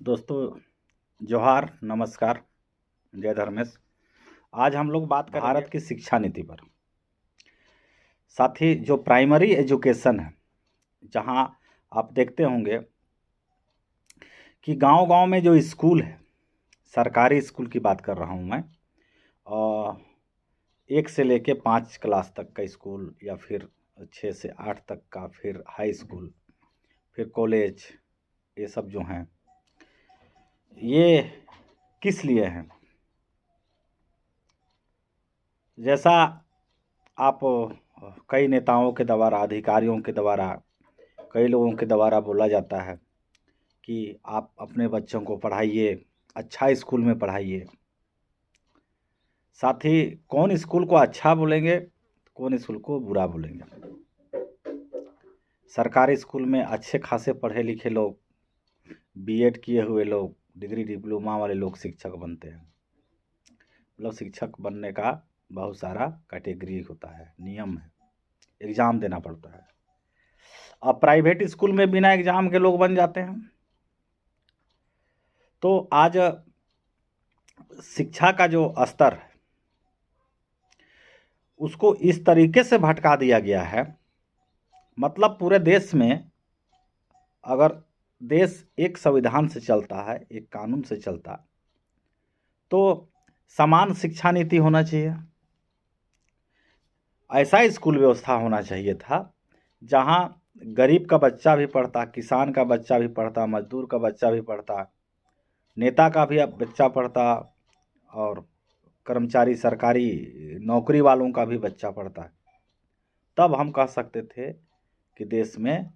दोस्तों जोहार, नमस्कार, जय धर्मेश। आज हम लोग बात करेंगे भारत की शिक्षा नीति पर। साथ ही जो प्राइमरी एजुकेशन है, जहां आप देखते होंगे कि गांव-गांव में जो स्कूल है, सरकारी स्कूल की बात कर रहा हूं मैं, और 1 से लेके 5 क्लास तक का स्कूल, या फिर 6 से 8 तक का, फिर हाई स्कूल, फिर कॉलेज, ये सब जो हैं, ये किस लिए हैं? जैसा आप कई नेताओं के द्वारा, अधिकारियों के द्वारा, कई लोगों के द्वारा बोला जाता है कि आप अपने बच्चों को पढ़ाइए, अच्छा स्कूल में पढ़ाइए। साथ ही कौन स्कूल को अच्छा बोलेंगे, कौन स्कूल को बुरा बोलेंगे। सरकारी स्कूल में अच्छे खासे पढ़े लिखे लोग, बीएड किए हुए लोग, डिग्री डिप्लोमा वाले लोग शिक्षक बनते हैं। मतलब शिक्षक बनने का बहुत सारा कैटेगरी होता है, नियम है, एग्ज़ाम देना पड़ता है। अब प्राइवेट स्कूल में बिना एग्ज़ाम के लोग बन जाते हैं। तो आज शिक्षा का जो स्तर है, उसको इस तरीके से भटका दिया गया है। मतलब पूरे देश में, अगर देश एक संविधान से चलता है, एक कानून से चलता, तो समान शिक्षा नीति होना चाहिए। ऐसा स्कूल व्यवस्था होना चाहिए था जहां गरीब का बच्चा भी पढ़ता, किसान का बच्चा भी पढ़ता, मजदूर का बच्चा भी पढ़ता, नेता का भी बच्चा पढ़ता, और कर्मचारी सरकारी नौकरी वालों का भी बच्चा पढ़ता है। तब हम कह सकते थे कि देश में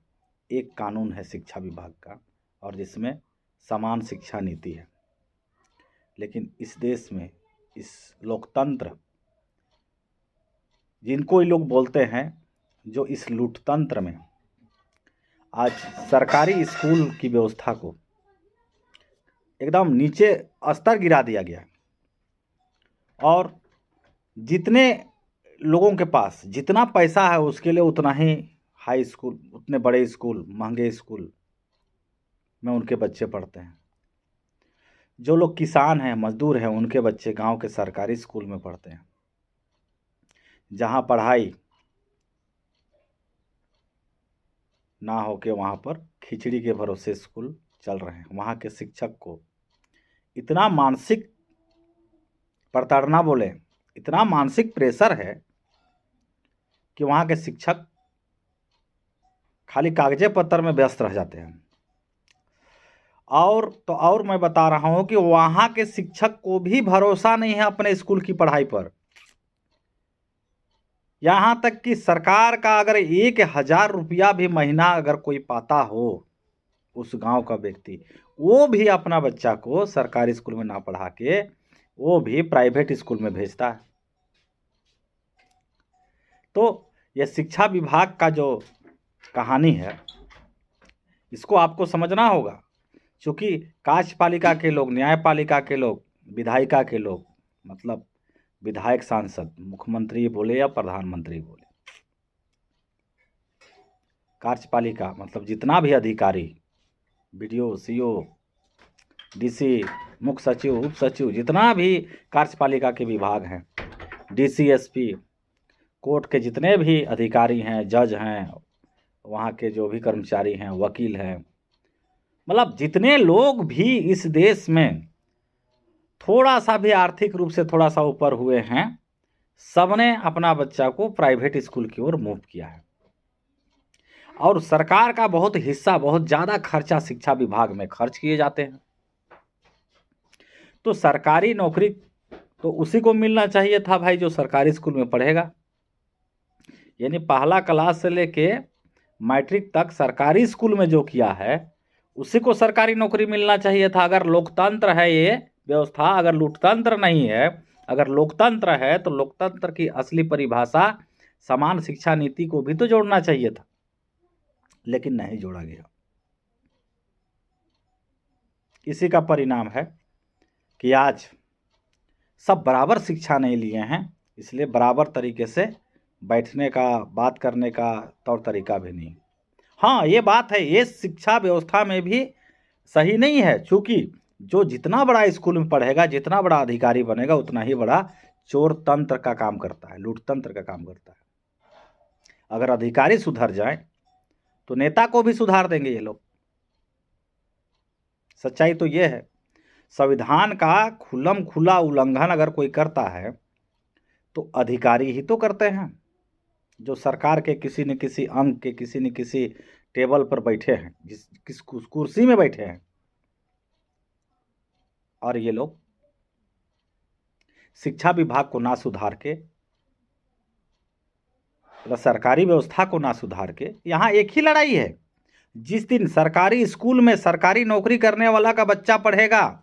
एक कानून है शिक्षा विभाग का, और जिसमें समान शिक्षा नीति है। लेकिन इस देश में, इस लोकतंत्र, जिनको ये लोग बोलते हैं, जो इस लूटतंत्र में आज सरकारी स्कूल की व्यवस्था को एकदम नीचे स्तर गिरा दिया गया। और जितने लोगों के पास जितना पैसा है, उसके लिए उतना ही हाई स्कूल, उतने बड़े स्कूल, महंगे स्कूल में उनके बच्चे पढ़ते हैं। जो लोग किसान हैं, मजदूर हैं, उनके बच्चे गांव के सरकारी स्कूल में पढ़ते हैं, जहां पढ़ाई ना हो के वहां पर खिचड़ी के भरोसे स्कूल चल रहे हैं। वहां के शिक्षक को इतना मानसिक प्रताड़ना बोले, इतना मानसिक प्रेशर है कि वहाँ के शिक्षक खाली कागजे पत्तर में व्यस्त रह जाते हैं। और मैं बता रहा हूँ कि वहाँ के शिक्षक को भी भरोसा नहीं है अपने स्कूल की पढ़ाई पर। यहाँ तक कि सरकार का अगर 1,000 रुपया भी महीना अगर कोई पाता हो, उस गांव का व्यक्ति, वो भी अपना बच्चा को सरकारी स्कूल में ना पढ़ा के वो भी प्राइवेट स्कूल में भेजता है। तो यह शिक्षा विभाग का जो कहानी है, इसको आपको समझना होगा। क्योंकि कार्यपालिका के लोग, न्यायपालिका के लोग, विधायिका के लोग, मतलब विधायक, सांसद, मुख्यमंत्री बोले या प्रधानमंत्री बोले, कार्यपालिका मतलब जितना भी अधिकारी, बीडीओ, सीओ, डीसी, मुख्य सचिव, उप सचिव, जितना भी कार्यपालिका के विभाग हैं, डीसी, एसपी, कोर्ट के जितने भी अधिकारी हैं, जज हैं, वहाँ के जो भी कर्मचारी हैं, वकील हैं, मतलब जितने लोग भी इस देश में थोड़ा सा भी आर्थिक रूप से थोड़ा सा ऊपर हुए हैं, सबने अपना बच्चा को प्राइवेट स्कूल की ओर मूव किया है। और सरकार का बहुत हिस्सा, बहुत ज़्यादा खर्चा शिक्षा विभाग में खर्च किए जाते हैं। तो सरकारी नौकरी तो उसी को मिलना चाहिए था भाई जो सरकारी स्कूल में पढ़ेगा। यानी पहला क्लास से लेके मैट्रिक तक सरकारी स्कूल में जो किया है, उसी को सरकारी नौकरी मिलना चाहिए था। अगर लोकतंत्र है ये व्यवस्था, अगर लूटतंत्र नहीं है, अगर लोकतंत्र है, तो लोकतंत्र की असली परिभाषा समान शिक्षा नीति को भी तो जोड़ना चाहिए था, लेकिन नहीं जोड़ा गया। इसी का परिणाम है कि आज सब बराबर शिक्षा नहीं लिए हैं, इसलिए बराबर तरीके से बैठने का, बात करने का तौर तरीका भी नहीं। हाँ, ये बात है, ये शिक्षा व्यवस्था में भी सही नहीं है, चूंकि जो जितना बड़ा स्कूल में पढ़ेगा, जितना बड़ा अधिकारी बनेगा, उतना ही बड़ा चोर तंत्र का काम करता है, लूट तंत्र का काम करता है। अगर अधिकारी सुधर जाए तो नेता को भी सुधार देंगे ये लोग। सच्चाई तो ये है, संविधान का खुल्लम खुला उल्लंघन अगर कोई करता है तो अधिकारी ही तो करते हैं, जो सरकार के किसी न किसी अंग के किसी न किसी टेबल पर बैठे हैं, किस कुर्सी में बैठे हैं। और ये लोग शिक्षा विभाग को ना सुधार के, सरकारी व्यवस्था को ना सुधार के, यहाँ एक ही लड़ाई है, जिस दिन सरकारी स्कूल में सरकारी नौकरी करने वाला का बच्चा पढ़ेगा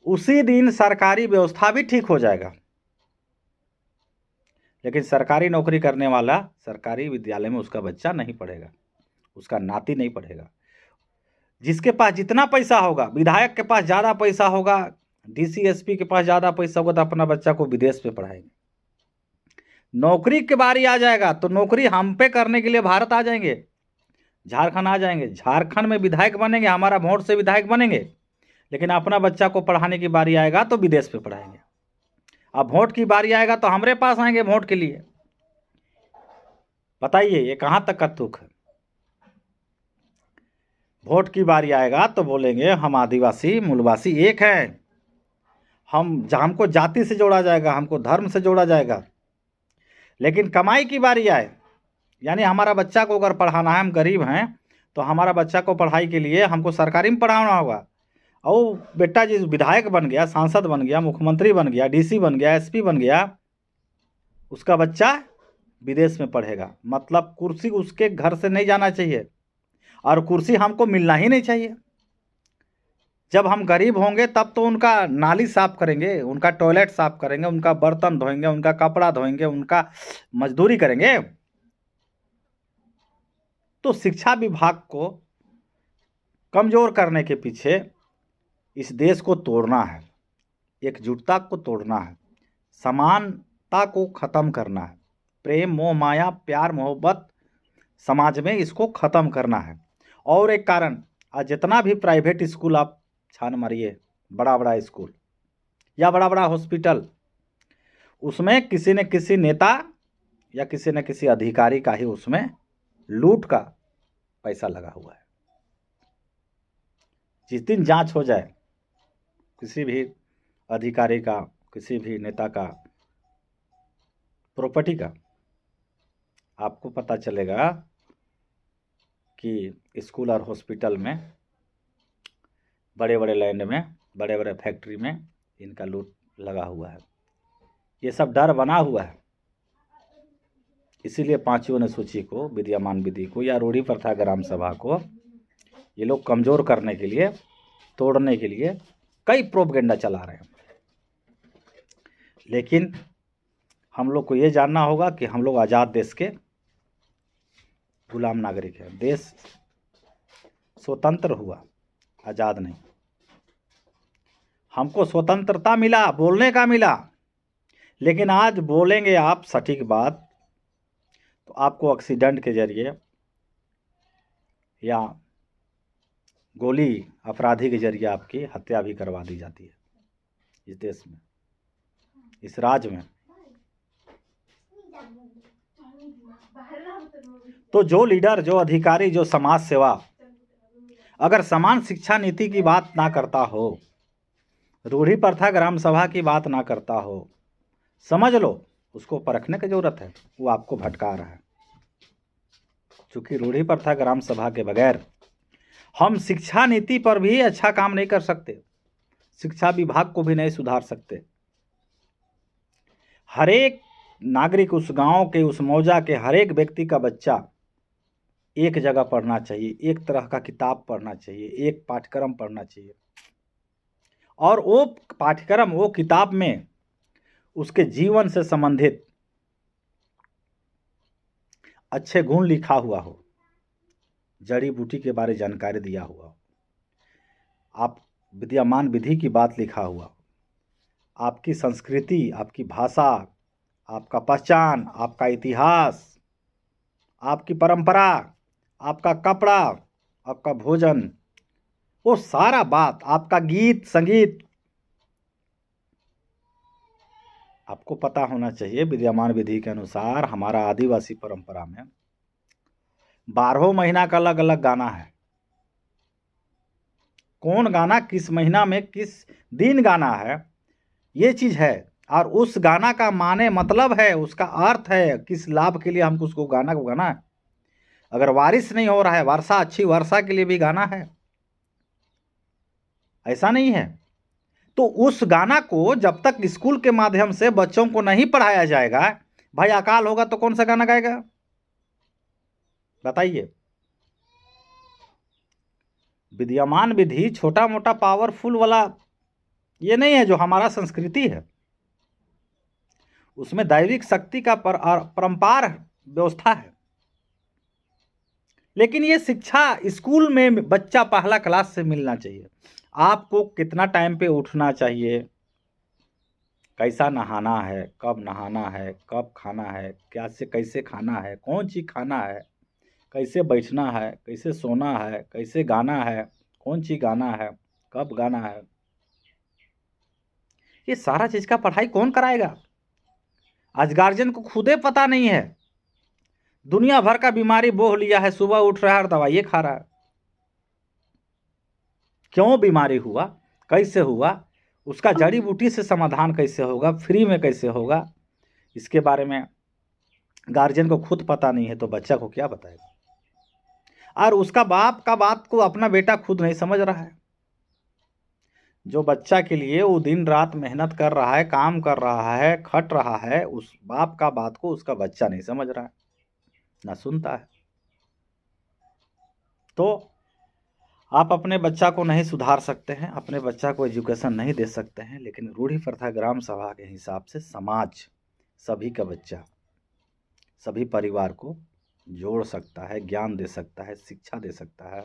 उसी दिन सरकारी व्यवस्था भी ठीक हो जाएगा। लेकिन सरकारी नौकरी करने वाला सरकारी विद्यालय में उसका बच्चा नहीं पढ़ेगा, उसका नाती नहीं पढ़ेगा। जिसके पास जितना पैसा होगा, विधायक के पास ज़्यादा पैसा होगा, डीसी एसपी के पास ज़्यादा पैसा होगा, तो अपना बच्चा को विदेश में पढ़ाएंगे। नौकरी की बारी आ जाएगा तो नौकरी हम पे करने के लिए भारत आ जाएंगे, झारखंड आ जाएंगे, झारखंड में विधायक बनेंगे, हमारा वोट से विधायक बनेंगे, लेकिन अपना बच्चा को पढ़ाने की बारी आएगा तो विदेश में पढ़ाएंगे। अब वोट की बारी आएगा तो हमारे पास आएंगे वोट के लिए। बताइए ये कहाँ तक का तुक है। वोट की बारी आएगा तो बोलेंगे हम आदिवासी मूलवासी एक हैं, हमको जाति से जोड़ा जाएगा, हमको धर्म से जोड़ा जाएगा। लेकिन कमाई की बारी आए, यानी हमारा बच्चा को अगर पढ़ाना है, हम गरीब हैं तो हमारा बच्चा को पढ़ाई के लिए हमको सरकारी में पढ़ाना होगा। और बेटा जिस विधायक बन गया, सांसद बन गया, मुख्यमंत्री बन गया, डीसी बन गया, एसपी बन गया, उसका बच्चा विदेश में पढ़ेगा। मतलब कुर्सी उसके घर से नहीं जाना चाहिए और कुर्सी हमको मिलना ही नहीं चाहिए। जब हम गरीब होंगे तब तो उनका नाली साफ करेंगे, उनका टॉयलेट साफ करेंगे, उनका बर्तन धोएंगे, उनका कपड़ा धोएंगे, उनका मजदूरी करेंगे। तो शिक्षा विभाग को कमजोर करने के पीछे इस देश को तोड़ना है, एकजुटता को तोड़ना है, समानता को ख़त्म करना है, प्रेम मोह माया प्यार मोहब्बत समाज में इसको ख़त्म करना है। और एक कारण, आज जितना भी प्राइवेट स्कूल आप छान मारिए, बड़ा बड़ा स्कूल या बड़ा बड़ा हॉस्पिटल, उसमें किसी न किसी नेता या किसी न किसी अधिकारी का ही उसमें लूट का पैसा लगा हुआ है। जिस दिन जांच हो जाए किसी भी अधिकारी का, किसी भी नेता का प्रॉपर्टी का, आपको पता चलेगा कि स्कूल और हॉस्पिटल में, बड़े बड़े लैंड में, बड़े बड़े फैक्ट्री में इनका लूट लगा हुआ है। ये सब डर बना हुआ है। इसीलिए पांचों अनुसूची को, विद्यमान विधि को या रूढ़ी प्रथा ग्राम सभा को ये लोग कमज़ोर करने के लिए, तोड़ने के लिए कई प्रोपगेंडा चला रहे हैं। लेकिन हम लोग को ये जानना होगा कि हम लोग आज़ाद देश के गुलाम नागरिक हैं। देश स्वतंत्र हुआ, आज़ाद नहीं। हमको स्वतंत्रता मिला, बोलने का मिला, लेकिन आज बोलेंगे आप सटीक बात तो आपको एक्सीडेंट के जरिए या गोली अपराधी के जरिए आपकी हत्या भी करवा दी जाती है इस देश में, इस राज्य में। तो जो लीडर, जो अधिकारी, जो समाज सेवा अगर समान शिक्षा नीति की बात ना करता हो, रूढ़ी प्रथा ग्राम सभा की बात ना करता हो, समझ लो उसको परखने की जरूरत है। वो आपको भटका रहा है, क्योंकि रूढ़ी प्रथा ग्राम सभा के बगैर हम शिक्षा नीति पर भी अच्छा काम नहीं कर सकते, शिक्षा विभाग को भी नहीं सुधार सकते। हर एक नागरिक, उस गांव के, उस मौजा के हर एक व्यक्ति का बच्चा एक जगह पढ़ना चाहिए, एक तरह का किताब पढ़ना चाहिए, एक पाठ्यक्रम पढ़ना चाहिए, और वो पाठ्यक्रम, वो किताब में उसके जीवन से संबंधित अच्छे गुण लिखा हुआ हो, जड़ी बूटी के बारे जानकारी दिया हुआ हो, आप विद्यमान विधि की बात लिखा हुआ, आपकी संस्कृति, आपकी भाषा, आपका पहचान, आपका इतिहास, आपकी परंपरा, आपका कपड़ा, आपका भोजन, वो सारा बात आपका गीत संगीत आपको पता होना चाहिए। विद्यमान विधि के अनुसार हमारा आदिवासी परंपरा में 12 महीना का अलग अलग गाना है। कौन गाना किस महीना में किस दिन गाना है ये चीज है, और उस गाना का माने मतलब है, उसका अर्थ है, किस लाभ के लिए हमको उसको गाना को गाना है। अगर बारिश नहीं हो रहा है, वर्षा अच्छी वर्षा के लिए भी गाना है, ऐसा नहीं है। तो उस गाना को जब तक स्कूल के माध्यम से बच्चों को नहीं पढ़ाया जाएगा, भाई अकाल होगा तो कौन सा गाना गाएगा बताइए। विद्यमान विधि छोटा मोटा पावरफुल वाला ये नहीं है जो हमारा संस्कृति है, उसमें दैविक शक्ति का परंपार व्यवस्था है। लेकिन ये शिक्षा स्कूल में बच्चा पहला क्लास से मिलना चाहिए। आपको कितना टाइम पे उठना चाहिए, कैसा नहाना है, कब नहाना है, कब खाना है, क्या से कैसे खाना है, कौन चीज़ खाना है, कैसे बैठना है, कैसे सोना है, कैसे गाना है, कौन चीज़ गाना है, कब गाना है, ये सारा चीज़ का पढ़ाई कौन कराएगा। आज गार्जियन को खुदे पता नहीं है, दुनिया भर का बीमारी बोह लिया है, सुबह उठ रहा है और दवाइयाँ खा रहा है। क्यों बीमारी हुआ, कैसे हुआ, उसका जड़ी बूटी से समाधान कैसे होगा, फ्री में कैसे होगा, इसके बारे में गार्जियन को खुद पता नहीं है तो बच्चा को क्या बताएगा। और उसका बाप का बात को अपना बेटा खुद नहीं समझ रहा है। जो बच्चा के लिए वो दिन रात मेहनत कर रहा है, काम कर रहा है, खट रहा है, उस बाप का बात को उसका बच्चा नहीं समझ रहा है, ना सुनता है। तो आप अपने बच्चा को नहीं सुधार सकते हैं, अपने बच्चा को एजुकेशन नहीं दे सकते हैं, लेकिन रूढ़ी प्रथा ग्राम सभा के हिसाब से समाज सभी का बच्चा सभी परिवार को जोड़ सकता है, ज्ञान दे सकता है, शिक्षा दे सकता है।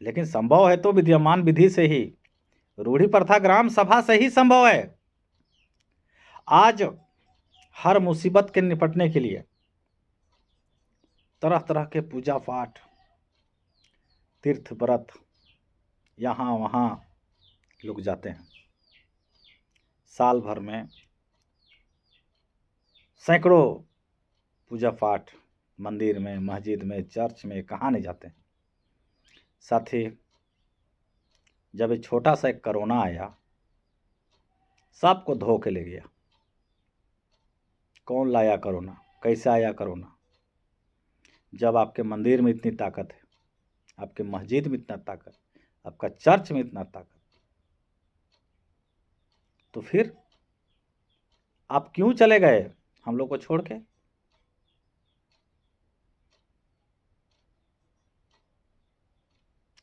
लेकिन संभव है तो विद्यमान विधि से ही, रूढ़ी प्रथा ग्राम सभा से ही संभव है। आज हर मुसीबत के निपटने के लिए तरह तरह के पूजा पाठ, तीर्थ व्रत, यहाँ वहाँ लोग जाते हैं। साल भर में सैकड़ों पूजा पाठ मंदिर में, मस्जिद में, चर्च में, कहाँ नहीं जाते हैं। साथ ही जब एक छोटा सा एक कोरोना आया, सबको धो के ले गया। कौन लाया कोरोना, कैसे आया कोरोना। जब आपके मंदिर में इतनी ताकत है, आपके मस्जिद में इतना ताकत, आपका चर्च में इतना ताकत, तो फिर आप क्यों चले गए हम लोग को छोड़ के।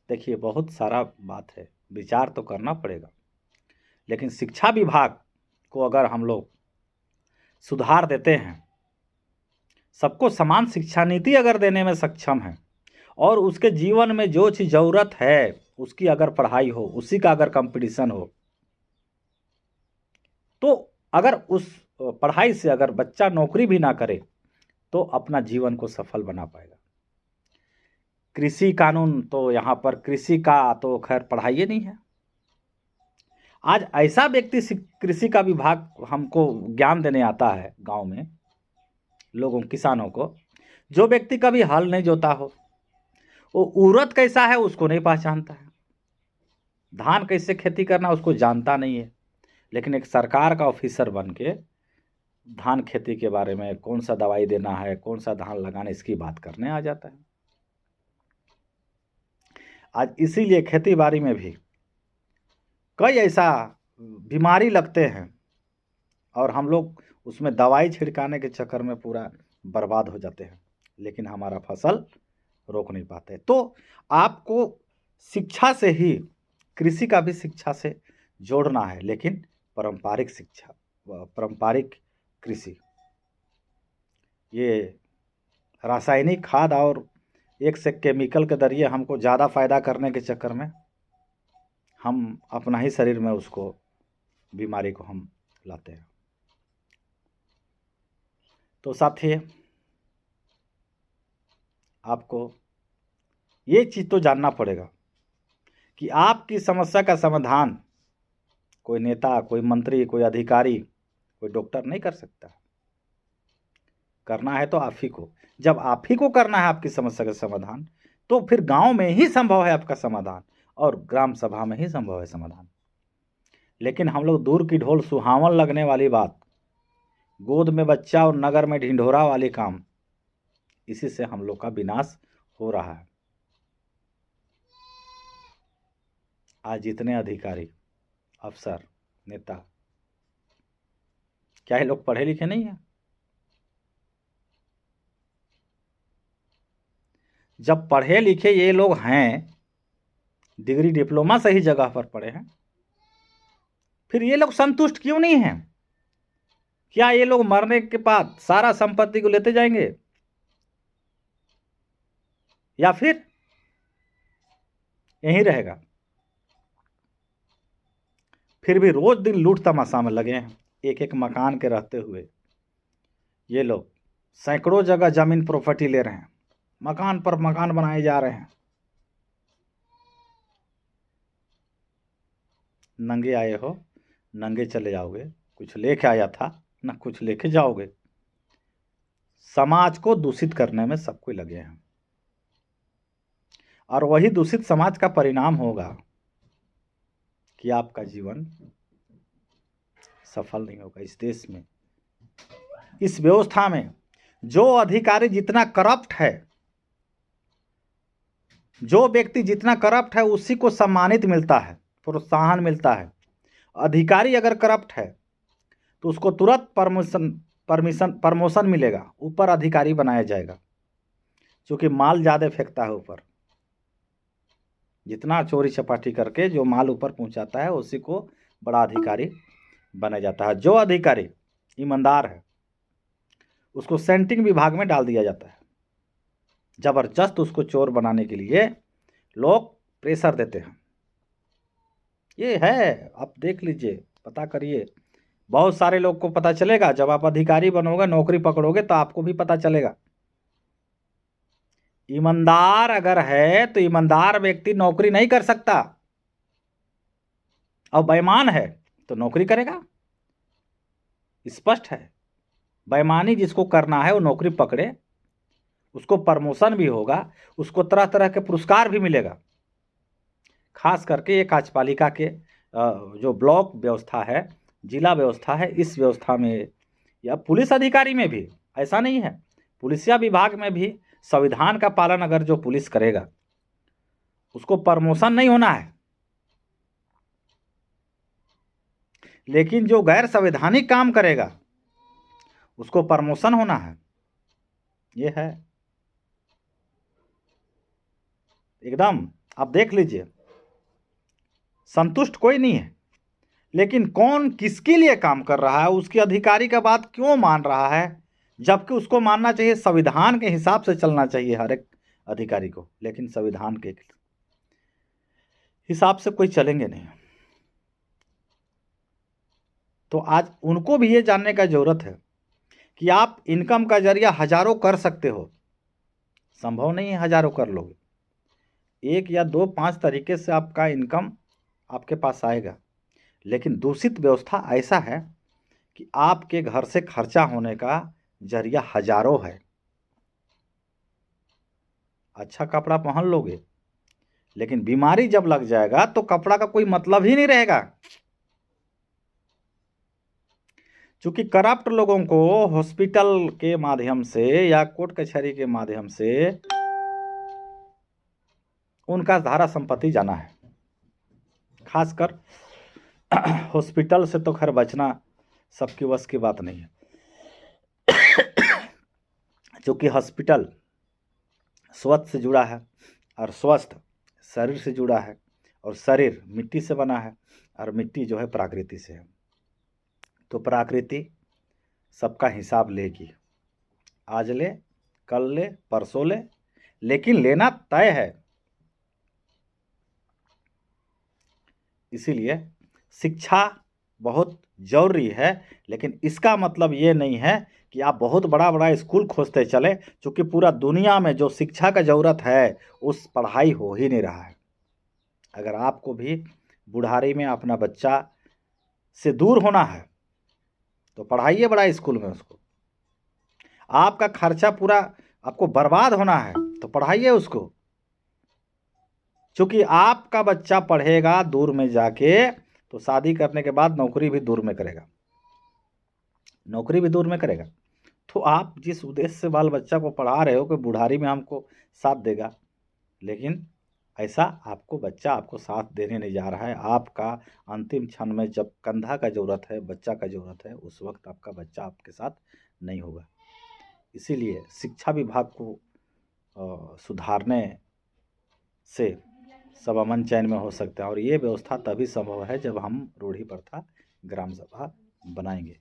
देखिए बहुत सारा बात है, विचार तो करना पड़ेगा। लेकिन शिक्षा विभाग को अगर हम लोग सुधार देते हैं, सबको समान शिक्षा नीति अगर देने में सक्षम है, और उसके जीवन में जो चीज़ ज़रूरत है उसकी अगर पढ़ाई हो, उसी का अगर कंपटीशन हो, तो अगर उस पढ़ाई से अगर बच्चा नौकरी भी ना करे तो अपना जीवन को सफल बना पाएगा। कृषि कानून तो यहाँ पर कृषि का तो खैर पढ़ाई नहीं है। आज ऐसा व्यक्ति कृषि का विभाग हमको ज्ञान देने आता है गांव में लोगों किसानों को, जो व्यक्ति कभी हल नहीं जोता हो, वो उड़द कैसा है उसको नहीं पहचानता है, धान कैसे खेती करना उसको जानता नहीं है, लेकिन एक सरकार का ऑफिसर बन के धान खेती के बारे में, कौन सा दवाई देना है, कौन सा धान लगाना, इसकी बात करने आ जाता है। आज इसीलिए खेती बाड़ी में भी कई ऐसा बीमारी लगते हैं और हम लोग उसमें दवाई छिड़काने के चक्कर में पूरा बर्बाद हो जाते हैं, लेकिन हमारा फसल रोक नहीं पाते। तो आपको शिक्षा से ही, कृषि का भी शिक्षा से जोड़ना है, लेकिन पारंपरिक शिक्षा, पारंपरिक कृषि। ये रासायनिक खाद और एक से केमिकल के जरिए हमको ज़्यादा फायदा करने के चक्कर में हम अपना ही शरीर में उसको बीमारी को हम लाते हैं। तो साथी आपको ये चीज़ तो जानना पड़ेगा कि आपकी समस्या का समाधान कोई नेता, कोई मंत्री, कोई अधिकारी, कोई डॉक्टर नहीं कर सकता। करना है तो आप ही को। जब आप ही को करना है आपकी समस्या का समाधान, तो फिर गांव में ही संभव है आपका समाधान और ग्राम सभा में ही संभव है समाधान। लेकिन हम लोग दूर की ढोल सुहावन लगने वाली बात, गोद में बच्चा और नगर में ढिंढोरा वाले काम, इसी से हम लोग का विनाश हो रहा है। आज जितने अधिकारी, अफसर, नेता, क्या ये लोग पढ़े लिखे नहीं हैं? जब पढ़े लिखे ये लोग हैं, डिग्री डिप्लोमा सही जगह पर पढ़े हैं, फिर ये लोग संतुष्ट क्यों नहीं हैं? क्या ये लोग मरने के बाद सारा संपत्ति को लेते जाएंगे, या फिर यहीं रहेगा? फिर भी रोज दिन लूट तमाशा में लगे हैं। एक एक मकान के रहते हुए ये लोग सैकड़ों जगह जमीन प्रॉपर्टी ले रहे हैं, मकान पर मकान बनाए जा रहे हैं। नंगे आए हो, नंगे चले जाओगे। कुछ लेके आया था ना, कुछ लेके जाओगे। समाज को दूषित करने में सब कोई लगे हैं, और वही दूषित समाज का परिणाम होगा कि आपका जीवन सफल नहीं होगा। इस देश में, इस व्यवस्था में जो अधिकारी जितना करप्ट है, जो व्यक्ति जितना करप्ट है, उसी को सम्मानित मिलता है, प्रोत्साहन मिलता है। अधिकारी अगर करप्ट है तो उसको तुरंत प्रमोशन मिलेगा, ऊपर अधिकारी बनाया जाएगा, क्योंकि माल ज़्यादा फेंकता है ऊपर। जितना चोरी चपाटी करके जो माल ऊपर पहुंचाता है, उसी को बड़ा अधिकारी बना जाता है। जो अधिकारी ईमानदार है उसको सेंटिंग विभाग में डाल दिया जाता है। जबरदस्त उसको चोर बनाने के लिए लोग प्रेशर देते हैं। ये है, आप देख लीजिए, पता करिए। बहुत सारे लोग को पता चलेगा। जब आप अधिकारी बनोगे, नौकरी पकड़ोगे, तो आपको भी पता चलेगा। ईमानदार अगर है तो ईमानदार व्यक्ति नौकरी नहीं कर सकता, और बेईमान है तो नौकरी करेगा। स्पष्ट है। बेईमानी जिसको करना है वो नौकरी पकड़े, उसको प्रमोशन भी होगा, उसको तरह तरह के पुरस्कार भी मिलेगा। खास करके ये कार्यपालिका के जो ब्लॉक व्यवस्था है, जिला व्यवस्था है, इस व्यवस्था में या पुलिस अधिकारी में भी ऐसा नहीं है। पुलिसिया विभाग में भी संविधान का पालन अगर जो पुलिस करेगा, उसको प्रमोशन नहीं होना है। लेकिन जो गैर संवैधानिक काम करेगा उसको प्रमोशन होना है। ये है एकदम। आप देख लीजिए, संतुष्ट कोई नहीं है। लेकिन कौन किसके लिए काम कर रहा है, उसकी अधिकारी का बात क्यों मान रहा है, जबकि उसको मानना चाहिए संविधान के हिसाब से चलना चाहिए हर एक अधिकारी को। लेकिन संविधान के हिसाब से कोई चलेंगे नहीं। तो आज उनको भी ये जानने का जरूरत है कि आप इनकम का जरिया हजारों कर सकते हो। संभव नहीं है हजारों कर लोगे, एक या दो पांच तरीके से आपका इनकम आपके पास आएगा। लेकिन दूषित व्यवस्था ऐसा है कि आपके घर से खर्चा होने का जरिया हजारों है। अच्छा कपड़ा पहन लोगे, लेकिन बीमारी जब लग जाएगा तो कपड़ा का कोई मतलब ही नहीं रहेगा। चूंकि करप्ट लोगों को हॉस्पिटल के माध्यम से या कोर्ट कचहरी के माध्यम से उनका धारा संपत्ति जाना है। खासकर हॉस्पिटल से तो खैर बचना सबकी बस की बात नहीं है, क्योंकि हॉस्पिटल स्वच्छ से जुड़ा है और स्वस्थ शरीर से जुड़ा है, और शरीर मिट्टी से बना है, और मिट्टी जो है प्रकृति से है। तो प्रकृति सबका हिसाब लेगी। आज ले, कल ले, परसों ले, लेकिन लेना तय है। इसीलिए शिक्षा बहुत जरूरी है, लेकिन इसका मतलब ये नहीं है कि आप बहुत बड़ा बड़ा स्कूल खोजते चले, क्योंकि पूरा दुनिया में जो शिक्षा का ज़रूरत है उस पढ़ाई हो ही नहीं रहा है। अगर आपको भी बुढ़ारी में अपना बच्चा से दूर होना है तो पढ़ाइए बड़ा स्कूल में उसको। आपका खर्चा पूरा आपको बर्बाद होना है तो पढ़ाइए उसको, क्योंकि आपका बच्चा पढ़ेगा दूर में जाके तो शादी करने के बाद नौकरी भी दूर में करेगा, नौकरी भी दूर में करेगा। तो आप जिस उद्देश्य से बाल बच्चा को पढ़ा रहे हो कि बुढ़ारी में हमको साथ देगा, लेकिन ऐसा आपको बच्चा आपको साथ देने नहीं जा रहा है। आपका अंतिम क्षण में जब कंधा का ज़रूरत है, बच्चा का ज़रूरत है, उस वक्त आपका बच्चा आपके साथ नहीं होगा। इसीलिए शिक्षा विभाग को सुधारने से सब अमन चैन में हो सकता है, और ये व्यवस्था तभी संभव है जब हम रूढ़ी प्रथा ग्राम सभा बनाएंगे।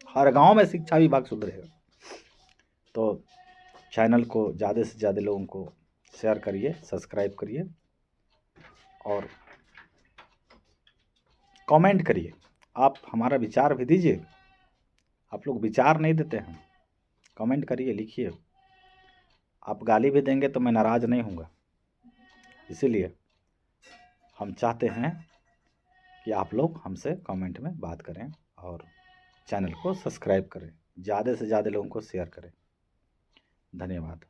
हर गांव में शिक्षा विभाग सुधरेगा। तो चैनल को ज़्यादा से ज़्यादा लोगों को शेयर करिए, सब्सक्राइब करिए और कमेंट करिए। आप हमारा विचार भी दीजिए, आप लोग विचार नहीं देते हैं। कमेंट करिए, लिखिए। आप गाली भी देंगे तो मैं नाराज़ नहीं हूँगा। इसीलिए हम चाहते हैं कि आप लोग हमसे कमेंट में बात करें और चैनल को सब्सक्राइब करें, ज़्यादा से ज़्यादा लोगों को शेयर करें। धन्यवाद।